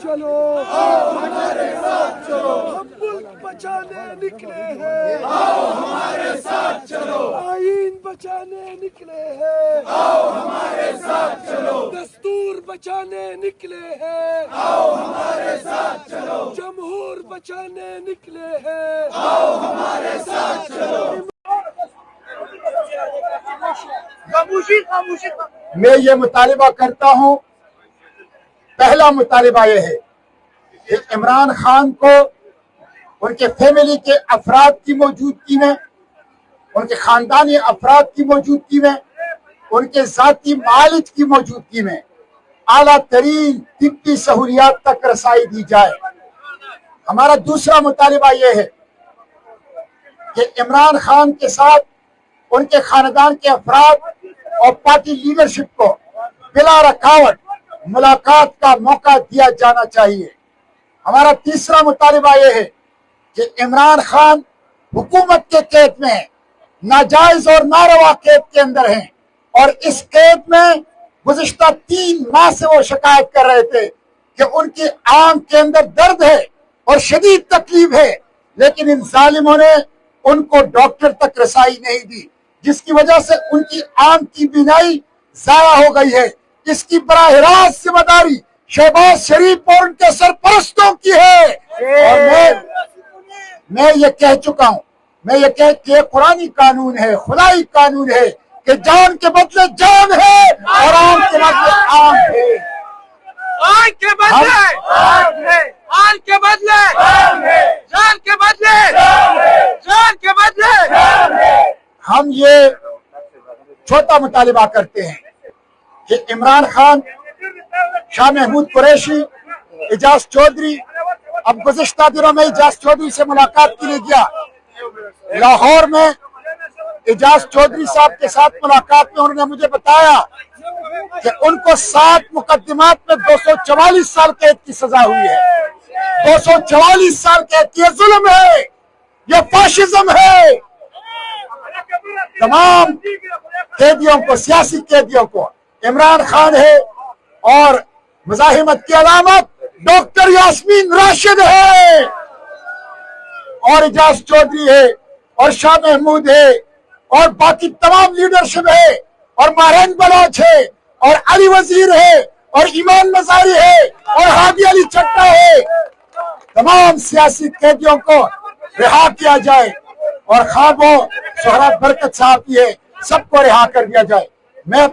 چلو، ہمارے ساتھ چلو، ہم ملک بچانے نکلے ہیں، ہمارے ساتھ چلو، آئین بچانے نکلے ہیں، ہمارے ساتھ چلو، دستور بچانے نکلے ہیں، ہمارے ساتھ چلو، جمہور بچانے نکلے ہیں، ہمارے ساتھ چلو۔ میں یہ مطالبہ کرتا ہوں، پہلا مطالبہ یہ ہے کہ عمران خان کو ان کے فیملی کے افراد کی موجودگی میں، ان کے خاندانی افراد کی موجودگی میں، ان کے ذاتی معالج کی موجودگی میں اعلیٰ ترین طبی سہولیات تک رسائی دی جائے۔ ہمارا دوسرا مطالبہ یہ ہے کہ عمران خان کے ساتھ ان کے خاندان کے افراد اور پارٹی لیڈرشپ کو بلا رکاوٹ ملاقات کا موقع دیا جانا چاہیے۔ ہمارا تیسرا مطالبہ یہ ہے کہ عمران خان حکومت کے قید میں ہیں، ناجائز اور ناروا قید کے اندر ہیں، اور اس قید میں گزشتہ 3 ماہ سے وہ شکایت کر رہے تھے کہ ان کی آنکھ کے اندر درد ہے اور شدید تکلیف ہے، لیکن ان ظالموں نے ان کو ڈاکٹر تک رسائی نہیں دی، جس کی وجہ سے ان کی آنکھ کی بینائی ضائع ہو گئی ہے۔ اس کی براہ راست ذمہ داری شہباز شریف اور ان کے سرپرستوں کی ہے۔ اور میں یہ کہہ چکا ہوں، میں یہ کہ یہ قرآنی قانون ہے، خدائی قانون ہے کہ جان کے بدلے جان ہے اور آنکھ کے بدلے آنکھ ہے۔ آنکھ کے بدلے آنکھ کے بدلے جان کے بدلے جان کے بدلے۔ ہم یہ چھوٹا مطالبہ کرتے ہیں کہ عمران خان، شاہ محمود قریشی، اعجاز چودھری، اب گزشتہ دنوں میں اعجاز چودھری سے ملاقات کے لیے گیا لاہور میں۔ اعجاز چودھری صاحب کے ساتھ ملاقات میں انہوں نے مجھے بتایا کہ ان کو 7 مقدمات میں 244 سال قید کی سزا ہوئی ہے۔ 244 سال قید، یہ ظلم ہے، یہ فاشزم ہے۔ تمام قیدیوں کو، سیاسی قیدیوں کو، عمران خان ہے اور مزاحمت کی علامت ڈاکٹر یاسمین راشد ہے اور اعجاز چودھری ہے اور شاہ محمود ہے اور باقی تمام لیڈرشپ ہے اور ماہرین بلوچ ہے اور علی وزیر ہے اور ایمان مزاری ہے اور ہادی علی چٹا ہے۔ تمام سیاسی قیدیوں کو رہا کیا جائے اور خواب و سہراب برکت صاحب کی ہے، سب کو رہا کر دیا جائے۔ میں